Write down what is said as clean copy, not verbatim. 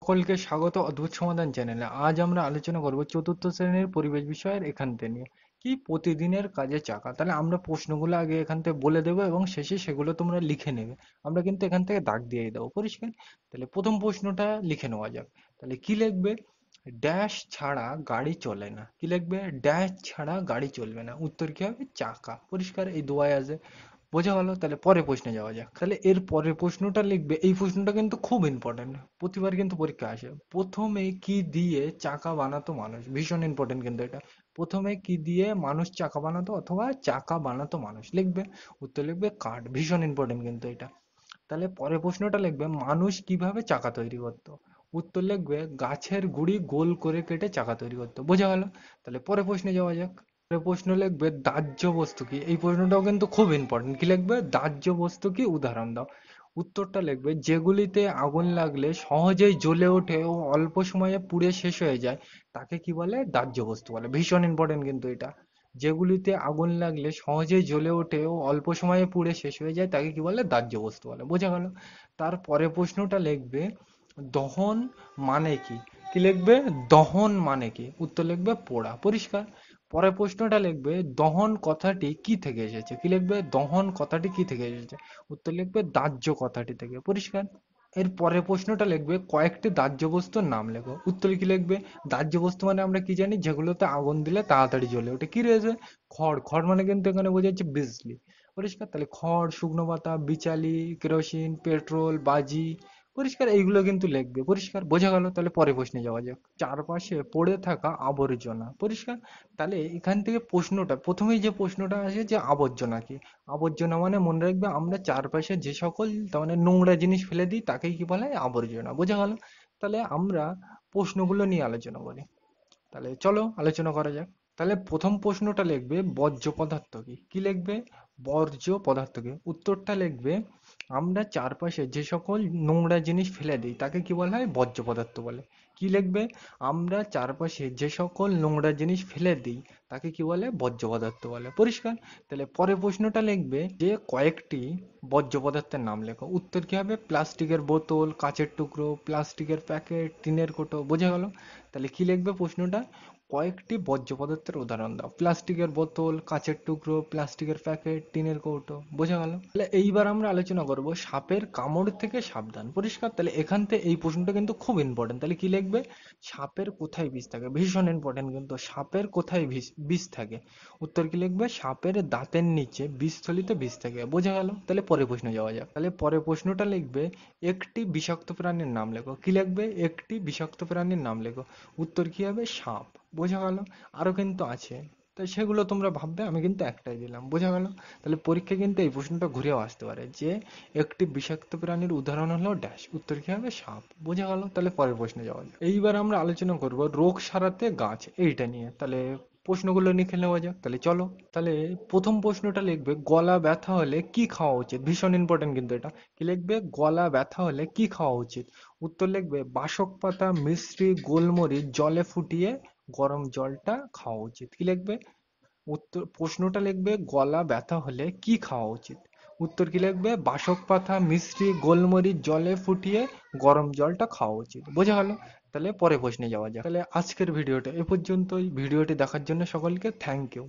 সকলকে স্বাগত অদ্ভুত সমাধান চ্যানেলে। আজ আমরা আলোচনা করব চতুর্থ শ্রেণীর পরিবেশ বিষয়ের এখান থেকে নিয়ে কি প্রতিদিনের কাজে চাকা। তাহলে আমরা প্রশ্নগুলো আগে এখান থেকে বলে দেবো এবং শেষে সেগুলো তোমরা লিখে নেবে। আমরা কিন্তু এখান থেকে দাগ দিয়ে দেবো, পরিষ্কার? তাহলে প্রথম প্রশ্নটা লিখে নেওয়া যাক। তাহলে কি লিখবে? ড্যাশ ছাড়া গাড়ি চলে না। কি লিখবে? ড্যাশ ছাড়া গাড়ি চলবে না। উত্তর কি হবে? চাকা। পরিষ্কার, এই দোয়ায় আছে। বোঝা গেল? তাহলে পরের প্রশ্নে যাওয়া যাক। তাহলে এর পরের প্রশ্নটা লিখবে, এই প্রশ্নটা কিন্তু খুব ইম্পর্টেন্ট, প্রতিবার কিন্তু পরীক্ষা আসে। প্রথমে কি দিয়ে চাকা বানাতো মানুষ? ভীষণ ইম্পর্টেন্ট কিন্তু এটা। প্রথমে কি দিয়ে মানুষ চাকা বানাতো অথবা চাকা বানাতো মানুষ? লিখবে, উত্তর লিখবে কাঠ। ভীষণ ইম্পর্টেন্ট কিন্তু এটা। তাহলে পরের প্রশ্নটা লিখবে, মানুষ কিভাবে চাকা তৈরি করতো? উত্তর লিখবে গাছের গুড়ি গোল করে কেটে চাকা তৈরি করতো। বোঝা গেল? তাহলে পরের প্রশ্নে যাওয়া যাক। পরের প্রশ্ন লিখবে দাহ্য বস্তু কি? এই প্রশ্নটাও কিন্তু খুব ইম্পর্টেন্ট। কি লিখবে? দাহ্য বস্তু কি, উদাহরণ দাও। উত্তরটা লিখবে যেগুলিতে আগুন লাগলে সহজেই জ্বলে ওঠে ও অল্প সময়ে পুড়ে শেষ হয়ে যায় তাকে কি বলে? দাহ্য বস্তু বলে। ভীষণ ইম্পর্টেন্ট কিন্তু এটা। যেগুলিতে আগুন লাগলে সহজেই জ্বলে ওঠে ও অল্প সময়ে পুড়ে শেষ হয়ে যায় তাকে কি বলে? দাহ্য বস্তু বলে। বোঝা গেল? তারপরে প্রশ্নটা লিখবে দহন মানে কি? কি লিখবে? দহন মানে কি? উত্তর লিখবে পোড়া। পরিষ্কার? পরের প্রশ্নটা লিখবে দহন কথাটি কি থেকে এসেছে? কি লিখবে? দহন কথাটি কি থেকে এসেছে? উত্তর লিখবে দাহ্য কথাটি থেকে। পরিষ্কার? এর পরের প্রশ্নটা লিখবে কয়েকটি দাহ্য বস্তুর নাম লেখো। উত্তরে কি লিখবে? দাহ্য বস্তু মানে আমরা কি জানি? যেগুলোতে আগুন দিলে তাড়াতাড়ি জ্বলে ওঠে। কি রয়েছে? খড়। খড় মানে কিন্তু এখানে বোঝাচ্ছে বিজলি। পরিষ্কার? তাহলে খড়, শুকনো পাতা, বিচালি, কেরোসিন, পেট্রোল, বাজি। পরিষ্কার? এইগুলো কিন্তু লিখবে। পরিষ্কার? বোঝা গেল? তাহলে পরের প্রশ্নে যাওয়া যাক। চারপাশে পড়ে থাকা আবর্জনা। পরিষ্কার? তাহলে এখান থেকে প্রশ্নটা প্রথমেই যে প্রশ্নটা আসে যে আবর্জনা কি? আবর্জনা মানে মনে রাখবে আমরা চারপাশে যে সকল তার মানে নোংরা জিনিস ফেলে দিই তাকেই কি বলা হয়? আবর্জনা। বোঝা গেল? তাহলে আমরা প্রশ্নগুলো নিয়ে আলোচনা করি। তাহলে চলো আলোচনা করা যাক। তাহলে প্রথম প্রশ্নটা লিখবে বর্জ্য পদার্থ কি? কি লিখবে? বর্জ্য পদার্থ কি? উত্তরটা লিখবে আমরা চারপাশে যে সকল নোংরা জিনিস ফেলে দিই তাকে কি বলা হয়? বর্জ্য পদার্থ বলে। কি লিখবে? আমরা চারপাশে যে সকল নোংরা জিনিস ফেলে দিই তাকে কি বলে? বর্জ্য পদার্থ বলে। পরিষ্কার? তাহলে পরের প্রশ্নটা লিখবে যে কয়েকটি বর্জ্য পদার্থের নাম লেখো। উত্তর কি হবে? প্লাস্টিকের বোতল, কাঁচের টুকরো, প্লাস্টিকের প্যাকেট, টিনের কোটো। বোঝা গেল? তাহলে কি লিখবে প্রশ্নটা? কয়েকটি বর্জ্য পদার্থের উদাহরণ দাও। প্লাস্টিকের বোতল, কাঁচের টুকরো, প্লাস্টিকের প্যাকেট, টিনের কৌটো। বোঝা গেল? তাহলে এইবার আমরা আলোচনা করব সাপের কামড় থেকে সাবধান। পরিষ্কার? তাহলে এখান থেকে এই প্রশ্নটা কিন্তু খুব ইম্পর্টেন্ট। তাহলে কি লিখবে? সাপের কোথায় বিষ থাকে? ভীষণ ইম্পর্টেন্ট কিন্তু। সাপের কোথায় বিষ থাকে? উত্তর কি লিখবে? সাপের দাঁতের নিচে বিষথলিতে বিষ থাকে। বোঝা গেল? তাহলে পরের প্রশ্নে যাওয়া যাক। তাহলে পরের প্রশ্নটা লিখবে একটি বিষাক্ত প্রাণীর নাম লেখো। কি লিখবে? একটি বিষাক্ত প্রাণীর নাম লেখো। উত্তর কি হবে? সাপ। বোঝা গেল? আরো কিন্তু আছে, তো সেগুলো তোমরা ভাববে, আমি কিন্তু একটাই দিলাম। বোঝা গেল? তাহলে পরীক্ষায় কিন্তু এই প্রশ্নটা ঘুরেও আসতে পারে যে একটি বিষাক্ত প্রাণীর উদাহরণ হলো ড্যাশ। উত্তর কি হবে? সাপ। বোঝা গেল? তাহলে পরের প্রশ্নে যাওয়া যাক। এইবার আমরা আলোচনা করব রোগ সারাতে গাছ, এইটা নিয়ে। তাহলে প্রশ্নগুলো লিখে নেওয়া যাক। তাহলে চলো। তাহলে প্রথম প্রশ্নটা লিখবে গলা ব্যথা হলে কি খাওয়া উচিত? ভীষণ ইম্পর্টেন্ট কিন্তু এটা। কি লিখবে? গলা ব্যথা হলে কি খাওয়া উচিত? উত্তর লিখবে বাসক পাতা, মিশ্রি, গোলমরিচ জলে ফুটিয়ে গরম জলটা খাওয়া উচিত। কি লিখবে? উত্তর প্রশ্নটা লিখবে গলা ব্যথা হলে কি খাওয়া উচিত? উত্তর কি লিখবে? বাসক পাতা, মিশ্রি, গোলমরিচ জলে ফুটিয়ে গরম জলটা খাওয়া উচিত। বোঝা গেল? তাহলে পরে প্রশ্নে যাওয়া যাক। তাহলে আজকের ভিডিওটা এ পর্যন্তই। ভিডিওটি দেখার জন্য সকলকে থ্যাংক ইউ।